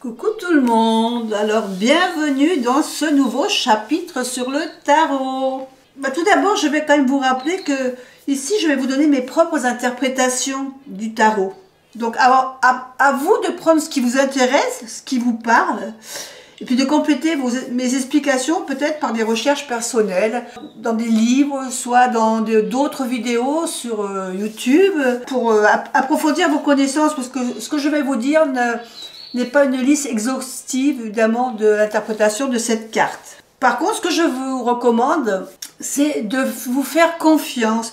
Coucou tout le monde, alors bienvenue dans ce nouveau chapitre sur le tarot. Tout d'abord je vais quand même vous rappeler que ici je vais vous donner mes propres interprétations du tarot. Donc à vous de prendre ce qui vous intéresse, ce qui vous parle, et puis de compléter mes explications peut-être par des recherches personnelles, dans des livres, soit dans d'autres vidéos sur YouTube, pour approfondir vos connaissances, parce que ce que je vais vous dire n'est pas une liste exhaustive, évidemment, de l'interprétation de cette carte. Par contre, ce que je vous recommande, c'est de vous faire confiance,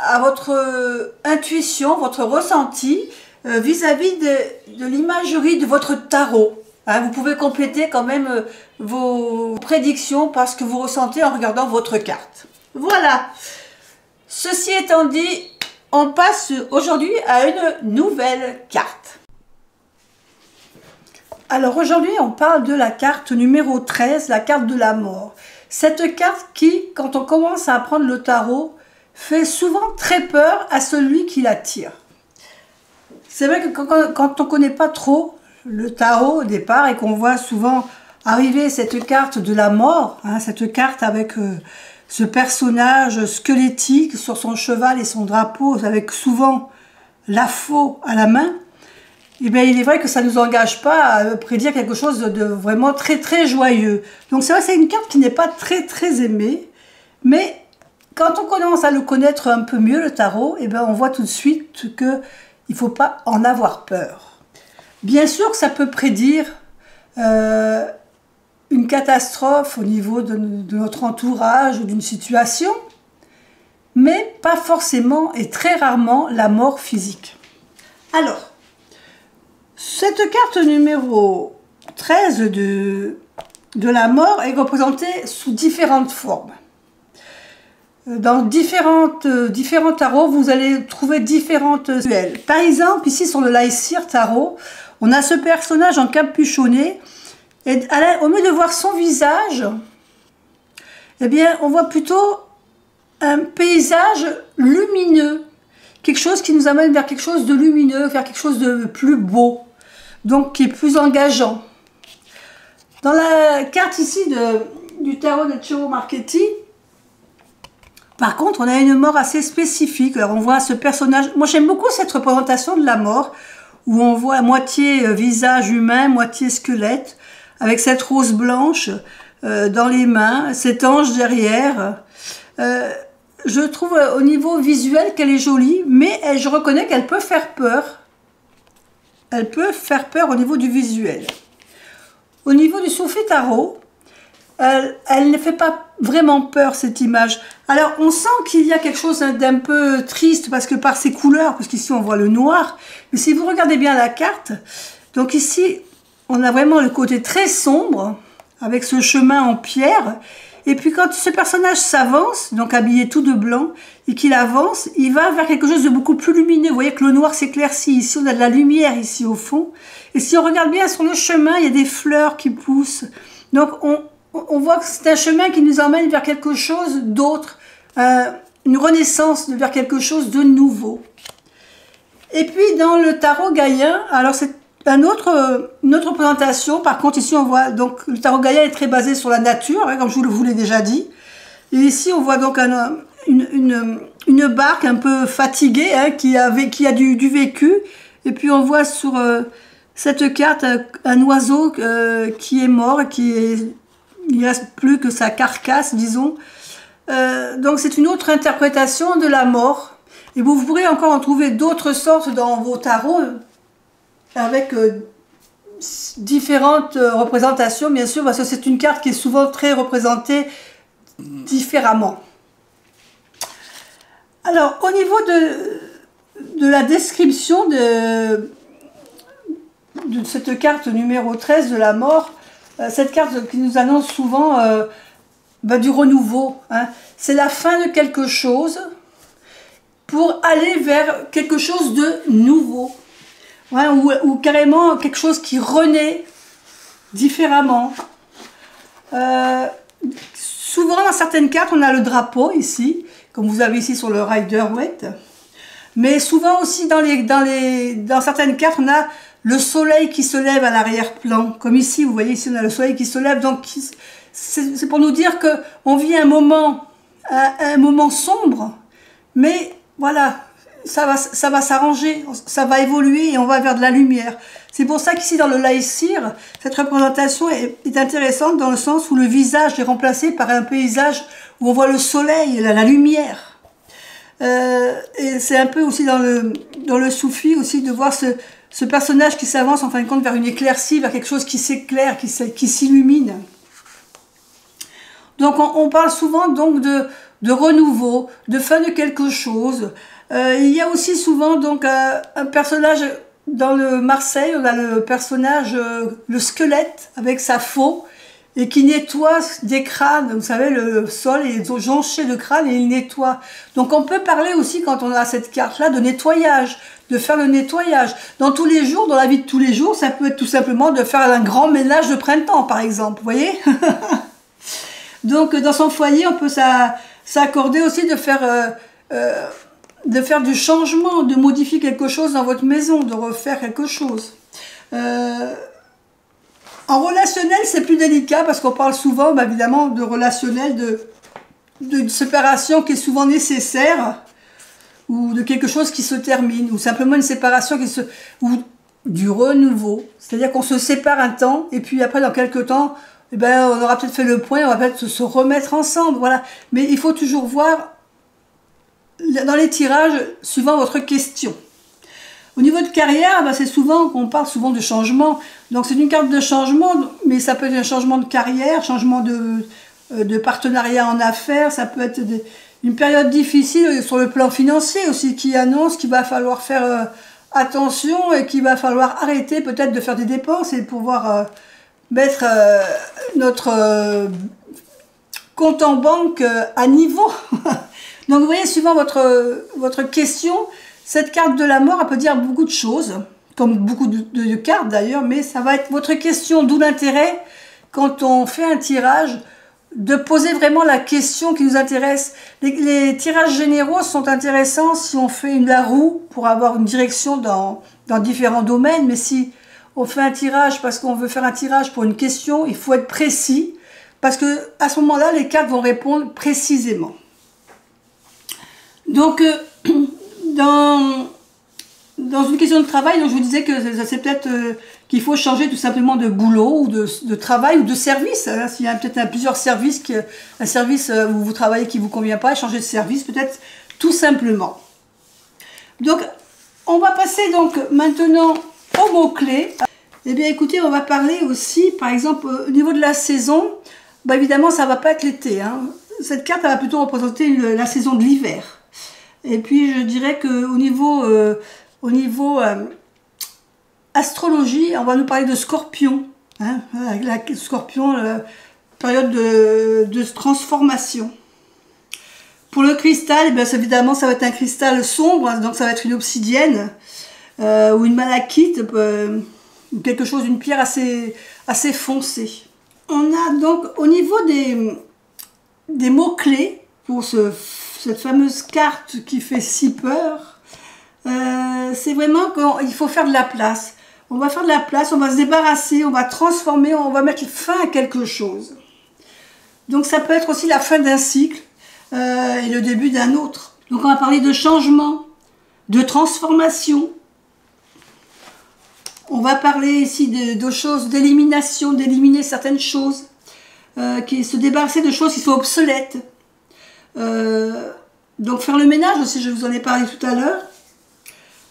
à votre intuition, votre ressenti, vis-à-vis de l'imagerie de votre tarot. Vous pouvez compléter quand même vos prédictions par ce que vous ressentez en regardant votre carte. Voilà. Ceci étant dit, on passe aujourd'hui à une nouvelle carte. Alors aujourd'hui, on parle de la carte numéro 13, la carte de la mort. Cette carte qui, quand on commence à apprendre le tarot, fait souvent très peur à celui qui la tire. C'est vrai que quand on ne connaît pas trop le tarot au départ et qu'on voit souvent arriver cette carte de la mort, cette carte avec ce personnage squelettique sur son cheval et son drapeau, avec souvent la faux à la main, eh bien, il est vrai que ça ne nous engage pas à prédire quelque chose de vraiment très très joyeux. Donc c'est vrai, c'est une carte qui n'est pas très très aimée, mais quand on commence à le connaître un peu mieux, le tarot, eh bien, on voit tout de suite qu'il ne faut pas en avoir peur. Bien sûr que ça peut prédire une catastrophe au niveau de notre entourage ou d'une situation, mais pas forcément et très rarement la mort physique. Alors, cette carte numéro 13 de la mort est représentée sous différentes formes. Dans différents tarots, vous allez trouver différentes visuels. Par exemple, ici sur le Lycir tarot, on a ce personnage encapuchonné. Et au lieu de voir son visage, eh bien, on voit plutôt un paysage lumineux. Quelque chose qui nous amène vers quelque chose de lumineux, vers quelque chose de plus beau. Donc, qui est plus engageant. Dans la carte ici du tarot de Ciro Marchetti, par contre, on a une mort assez spécifique. Alors, on voit ce personnage. Moi, j'aime beaucoup cette représentation de la mort, où on voit moitié visage humain, moitié squelette, avec cette rose blanche dans les mains, cet ange derrière. Je trouve au niveau visuel qu'elle est jolie, mais je reconnais qu'elle peut faire peur. Elle peut faire peur au niveau du visuel. Au niveau du Soufi tarot, elle ne fait pas vraiment peur, cette image. Alors, on sent qu'il y a quelque chose d'un peu triste, parce que par ses couleurs, parce qu'ici on voit le noir, mais si vous regardez bien la carte, donc ici, on a vraiment le côté très sombre, avec ce chemin en pierre, et puis quand ce personnage s'avance, donc habillé tout de blanc, et qu'il avance, il va vers quelque chose de beaucoup plus lumineux. Vous voyez que le noir s'éclaircit, ici on a de la lumière ici au fond, et si on regarde bien sur le chemin, il y a des fleurs qui poussent, donc on voit que c'est un chemin qui nous emmène vers quelque chose d'autre, une renaissance vers quelque chose de nouveau. Et puis dans le tarot gaïen, alors c'est une autre représentation. Par contre ici on voit, donc le tarot gaïen est très basé sur la nature, comme je vous l'ai déjà dit. Et ici on voit donc une barque un peu fatiguée, qui a du vécu. Et puis on voit sur cette carte un oiseau qui est mort, il ne reste plus que sa carcasse, disons. Donc c'est une autre interprétation de la mort. Et vous pourrez encore en trouver d'autres sortes dans vos tarots, avec différentes représentations, bien sûr, parce que c'est une carte qui est souvent très représentée différemment. Alors, au niveau de la description de cette carte numéro 13 de la mort, cette carte qui nous annonce souvent du renouveau, c'est la fin de quelque chose pour aller vers quelque chose de nouveau. Ou carrément quelque chose qui renaît différemment. Souvent, dans certaines cartes, on a le drapeau ici, comme vous avez ici sur le Rider-Waite. Mais souvent aussi dans certaines cartes, on a le soleil qui se lève à l'arrière-plan. Comme ici, vous voyez, ici on a le soleil qui se lève. Donc c'est pour nous dire qu'on vit un moment sombre, mais voilà, ça va s'arranger, ça va évoluer et on va vers de la lumière. C'est pour ça qu'ici dans le Laïcir, cette représentation est intéressante dans le sens où le visage est remplacé par un paysage où on voit le soleil, la lumière. Et c'est un peu aussi dans le soufi aussi de voir ce personnage qui s'avance en fin de compte vers une éclaircie, vers quelque chose qui s'éclaire, qui s'illumine. Donc on parle souvent donc de renouveau, de fin de quelque chose. Il y a aussi souvent donc un personnage dans le Marseille, on a le personnage, le squelette avec sa faux et qui nettoie des crânes. Vous savez, le sol est jonché de crânes et il nettoie. Donc on peut parler aussi quand on a cette carte-là de nettoyage, de faire le nettoyage. Dans tous les jours, dans la vie de tous les jours, ça peut être tout simplement de faire un grand ménage de printemps par exemple, vous voyez. Donc dans son foyer, on peut s'accorder aussi de faire du changement, de modifier quelque chose dans votre maison, de refaire quelque chose. En relationnel, c'est plus délicat parce qu'on parle souvent, évidemment, de relationnel, de séparation qui est souvent nécessaire, ou de quelque chose qui se termine, ou simplement une séparation ou du renouveau. C'est-à-dire qu'on se sépare un temps, et puis après, dans quelques temps, on aura peut-être fait le point, on va peut-être se remettre ensemble, voilà. Mais il faut toujours voir dans les tirages, suivant votre question. Au niveau de carrière, c'est souvent qu'on parle souvent de changement. Donc c'est une carte de changement, mais ça peut être un changement de carrière, changement de partenariat en affaires, ça peut être une période difficile sur le plan financier aussi, qui annonce qu'il va falloir faire attention et qu'il va falloir arrêter peut-être de faire des dépenses et pouvoir mettre notre compte en banque à niveau. Donc vous voyez, suivant votre question, cette carte de la mort, elle peut dire beaucoup de choses, comme beaucoup de cartes d'ailleurs, mais ça va être votre question, d'où l'intérêt, quand on fait un tirage, de poser vraiment la question qui nous intéresse. Les tirages généraux sont intéressants si on fait la roue pour avoir une direction dans différents domaines, mais si on fait un tirage parce qu'on veut faire un tirage pour une question, il faut être précis, parce que à ce moment-là, les cartes vont répondre précisément. Donc, dans une question de travail, donc je vous disais que c'est peut-être qu'il faut changer tout simplement de boulot ou de travail ou de service. Hein. S'il y a peut-être plusieurs services, un service où vous travaillez qui ne vous convient pas, changer de service peut-être tout simplement. Donc, on va passer donc maintenant aux mots-clés. Eh bien écoutez, on va parler aussi, par exemple, au niveau de la saison, évidemment ça ne va pas être l'été. Hein. Cette carte elle va plutôt représenter la saison de l'hiver. Et puis je dirais qu'au niveau, astrologie, on va nous parler de Scorpion. Hein, la Scorpion, période de transformation. Pour le cristal, évidemment ça va être un cristal sombre, donc ça va être une obsidienne ou une malachite, ou quelque chose, une pierre assez foncée. On a donc au niveau des mots-clés pour cette fameuse carte qui fait si peur, c'est vraiment qu'il faut faire de la place. On va faire de la place, on va se débarrasser, on va transformer, on va mettre fin à quelque chose. Donc ça peut être aussi la fin d'un cycle et le début d'un autre. Donc on va parler de changement, de transformation. On va parler ici de choses, d'élimination, d'éliminer certaines choses, se débarrasser de choses qui sont obsolètes. Donc faire le ménage aussi, je vous en ai parlé tout à l'heure.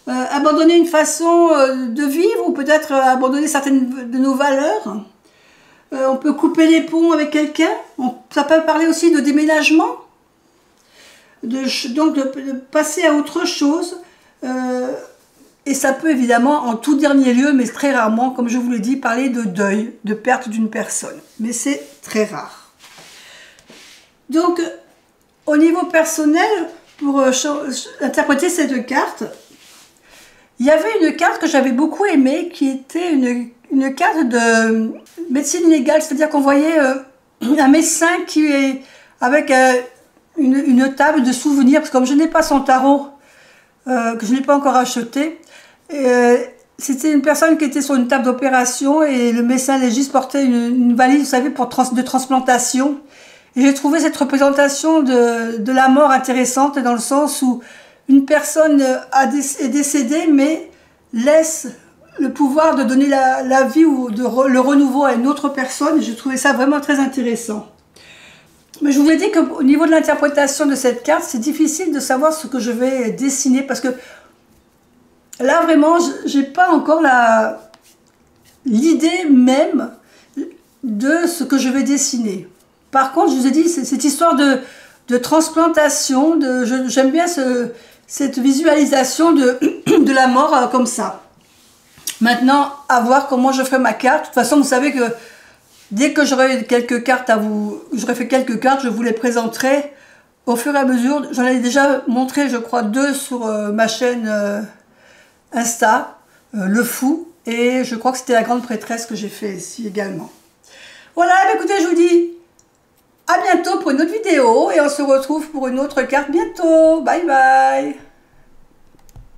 Abandonner une façon de vivre ou peut-être abandonner certaines de nos valeurs. On peut couper les ponts avec quelqu'un. Ça peut parler aussi de déménagement. Donc de passer à autre chose. Et ça peut évidemment, en tout dernier lieu, mais très rarement, comme je vous l'ai dit, parler de deuil, de perte d'une personne. Mais c'est très rare. Donc, au niveau personnel, pour interpréter cette carte, il y avait une carte que j'avais beaucoup aimée, qui était une carte de médecine légale, c'est-à-dire qu'on voyait un médecin qui est avec une table de souvenirs, parce que comme je n'ai pas son tarot, que je n'ai pas encore acheté. C'était une personne qui était sur une table d'opération et le médecin légiste portait une valise, vous savez, de transplantation. Et j'ai trouvé cette représentation de la mort intéressante dans le sens où une personne est décédée mais laisse le pouvoir de donner la vie ou le renouveau à une autre personne. Et j'ai trouvé ça vraiment très intéressant. Mais je vous ai dit qu'au niveau de l'interprétation de cette carte, c'est difficile de savoir ce que je vais dessiner parce que là, vraiment, j'ai pas encore l'idée même de ce que je vais dessiner. Par contre, je vous ai dit, cette histoire de transplantation, j'aime bien cette visualisation de la mort comme ça. Maintenant, à voir comment je ferai ma carte. De toute façon, vous savez que dès que j'aurai quelques cartes j'aurai fait quelques cartes, je vous les présenterai au fur et à mesure. J'en ai déjà montré, je crois, 2 sur ma chaîne Insta, Le Fou, et je crois que c'était la Grande Prêtresse que j'ai fait ici également. Voilà, écoutez, je vous dis à bientôt pour une autre vidéo et on se retrouve pour une autre carte bientôt. Bye bye.